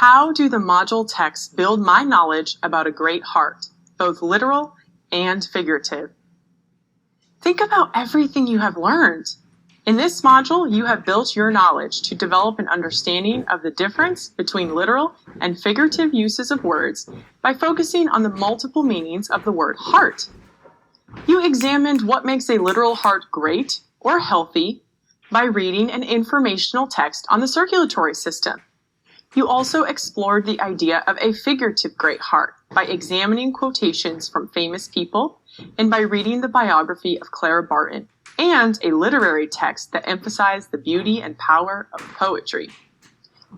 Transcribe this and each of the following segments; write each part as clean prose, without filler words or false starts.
How do the module texts build my knowledge about a great heart, both literal and figurative? Think about everything you have learned. In this module, you have built your knowledge to develop an understanding of the difference between literal and figurative uses of words by focusing on the multiple meanings of the word heart. You examined what makes a literal heart great or healthy by reading an informational text on the circulatory system. You also explored the idea of a figurative great heart by examining quotations from famous people and by reading the biography of Clara Barton and a literary text that emphasized the beauty and power of poetry.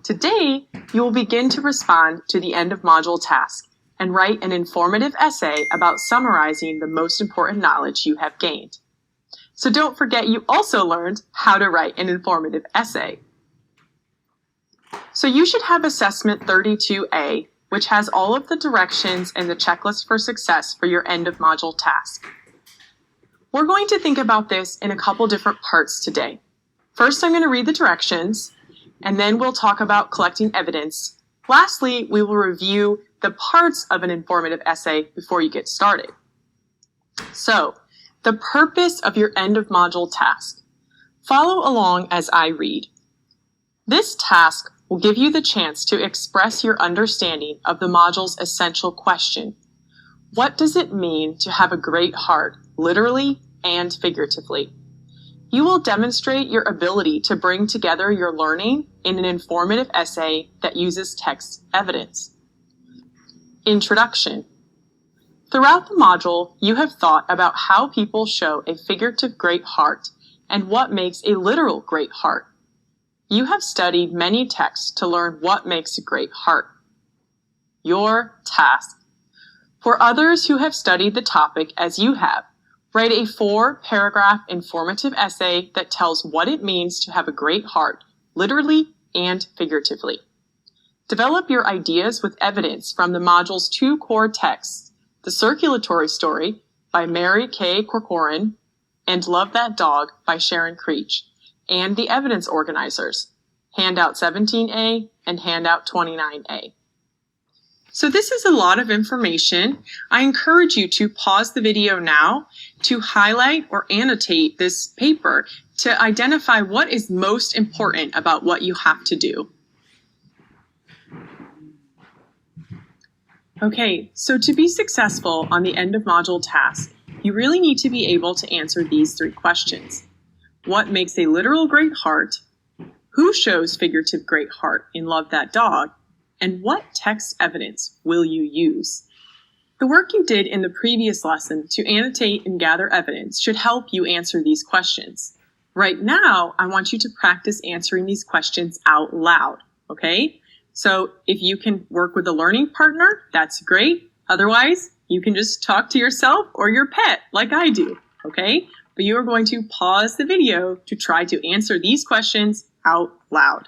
Today, you will begin to respond to the end of module task and write an informative essay about summarizing the most important knowledge you have gained. So don't forget you also learned how to write an informative essay. So you should have assessment 32A, which has all of the directions and the checklist for success for your end of module task. We're going to think about this in a couple different parts today. First, I'm going to read the directions, and then we'll talk about collecting evidence. Lastly, we will review the parts of an informative essay before you get started. So, the purpose of your end of module task. Follow along as I read. This task will give you the chance to express your understanding of the module's essential question. What does it mean to have a great heart, literally and figuratively? You will demonstrate your ability to bring together your learning in an informative essay that uses text evidence. Introduction. Throughout the module, you have thought about how people show a figurative great heart and what makes a literal great heart. You have studied many texts to learn what makes a great heart. Your task. For others who have studied the topic as you have, write a 4-paragraph informative essay that tells what it means to have a great heart, literally and figuratively. Develop your ideas with evidence from the module's 2 core texts, The Circulatory Story by Mary K. Corcoran and Love That Dog by Sharon Creech, and the evidence organizers, Handout 17A and Handout 29A. So this is a lot of information. I encourage you to pause the video now to highlight or annotate this paper to identify what is most important about what you have to do. Okay, so to be successful on the end of module task, you really need to be able to answer these 3 questions. What makes a literal great heart? Who shows figurative great heart in Love That Dog? And what text evidence will you use? The work you did in the previous lesson to annotate and gather evidence should help you answer these questions. Right now, I want you to practice answering these questions out loud, okay? So if you can work with a learning partner, that's great. Otherwise, you can just talk to yourself or your pet like I do, okay? But you are going to pause the video to try to answer these questions out loud.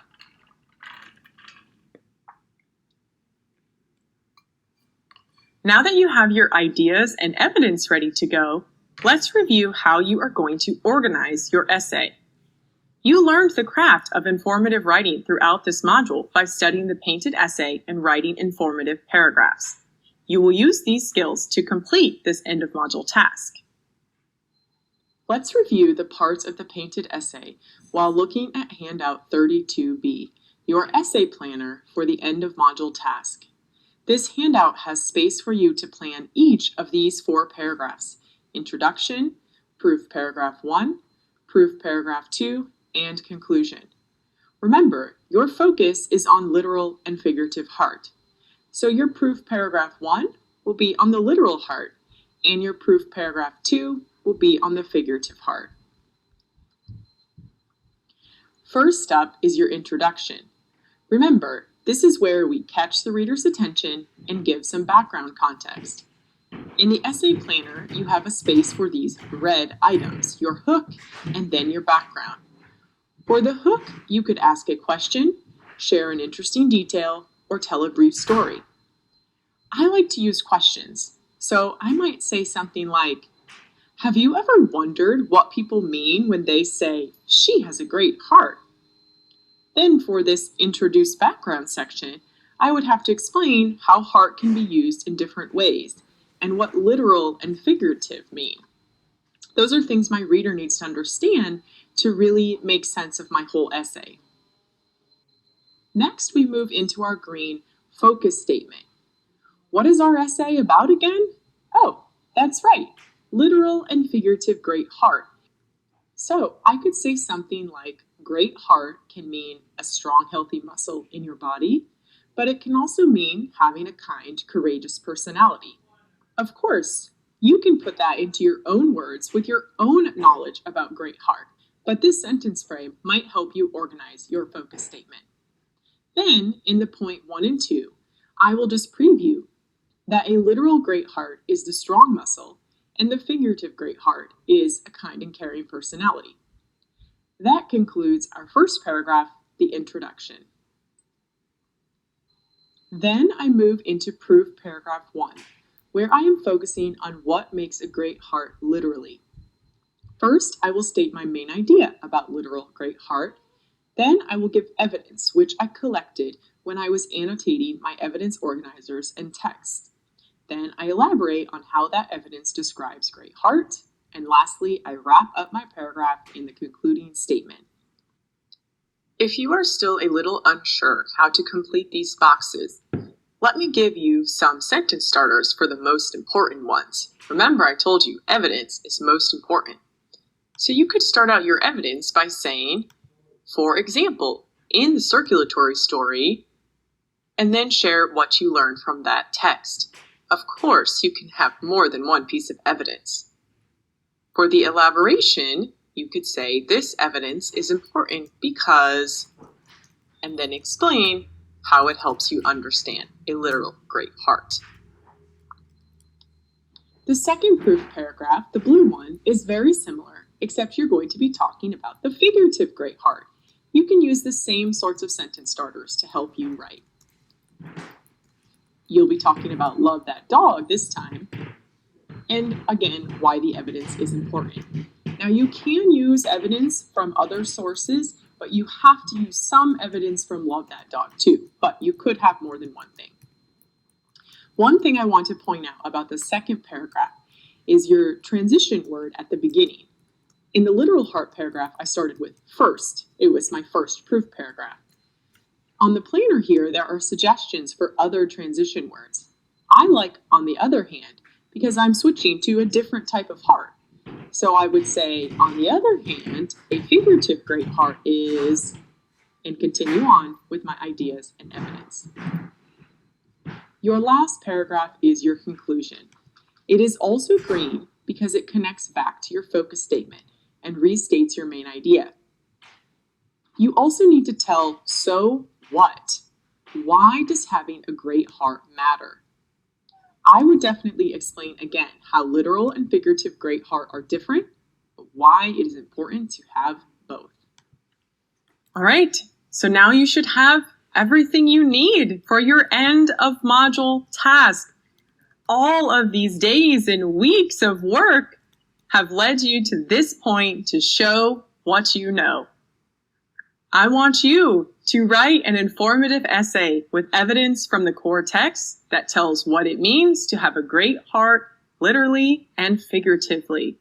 Now that you have your ideas and evidence ready to go, let's review how you are going to organize your essay. You learned the craft of informative writing throughout this module by studying the painted essay and writing informative paragraphs. You will use these skills to complete this end of module task. Let's review the parts of the painted essay while looking at Handout 32B, your essay planner for the end of module task. This handout has space for you to plan each of these 4 paragraphs: introduction, proof paragraph 1, proof paragraph 2, and conclusion. Remember, your focus is on literal and figurative heart. So your proof paragraph 1 will be on the literal heart, and your proof paragraph 2 will be on the figurative heart. First up is your introduction. Remember, this is where we catch the reader's attention and give some background context. In the essay planner, you have a space for these red items, your hook and then your background. For the hook, you could ask a question, share an interesting detail, or tell a brief story. I like to use questions, so I might say something like, have you ever wondered what people mean when they say, she has a great heart? Then for this introduce background section, I would have to explain how heart can be used in different ways and what literal and figurative mean. Those are things my reader needs to understand to really make sense of my whole essay. Next, we move into our green focus statement. What is our essay about again? Oh, that's right, literal and figurative great heart. So I could say something like great heart can mean a strong, healthy muscle in your body, but it can also mean having a kind, courageous personality. Of course, you can put that into your own words with your own knowledge about great heart, but this sentence frame might help you organize your focus statement. Then, in the point 1 and 2, I will just preview that a literal great heart is the strong muscle, and the figurative great heart is a kind and caring personality. That concludes our first paragraph, the introduction. Then I move into proof paragraph 1, where I am focusing on what makes a great heart literally. First, I will state my main idea about literal great heart. Then I will give evidence, which I collected when I was annotating my evidence organizers and text. Then I elaborate on how that evidence describes great heart. And lastly, I wrap up my paragraph in the concluding statement. If you are still a little unsure how to complete these boxes, let me give you some sentence starters for the most important ones. Remember, I told you evidence is most important. So you could start out your evidence by saying, for example, in the circulatory story, and then share what you learned from that text. Of course, you can have more than one piece of evidence. For the elaboration, you could say this evidence is important because, and then explain how it helps you understand a literal great heart. The second proof paragraph, the blue one, is very similar, except you're going to be talking about the figurative great heart. You can use the same sorts of sentence starters to help you write. You'll be talking about love that dog this time, and again, why the evidence is important. Now, you can use evidence from other sources, but you have to use some evidence from love that dog too, but you could have more than one thing. One thing I want to point out about the second paragraph is your transition word at the beginning. In the literal heart paragraph, I started with first. It was my first proof paragraph. On the planner here, there are suggestions for other transition words. I like on the other hand because I'm switching to a different type of heart. So I would say, on the other hand, a figurative great heart is, and continue on with my ideas and evidence. Your last paragraph is your conclusion. It is also green because it connects back to your focus statement and restates your main idea. You also need to tell so what? Why does having a great heart matter? I would definitely explain again how literal and figurative great heart are different, but why it is important to have both. All right, so now you should have everything you need for your end of module task. All of these days and weeks of work have led you to this point to show what you know. I want you to write an informative essay with evidence from the core text that tells what it means to have a great heart, literally and figuratively.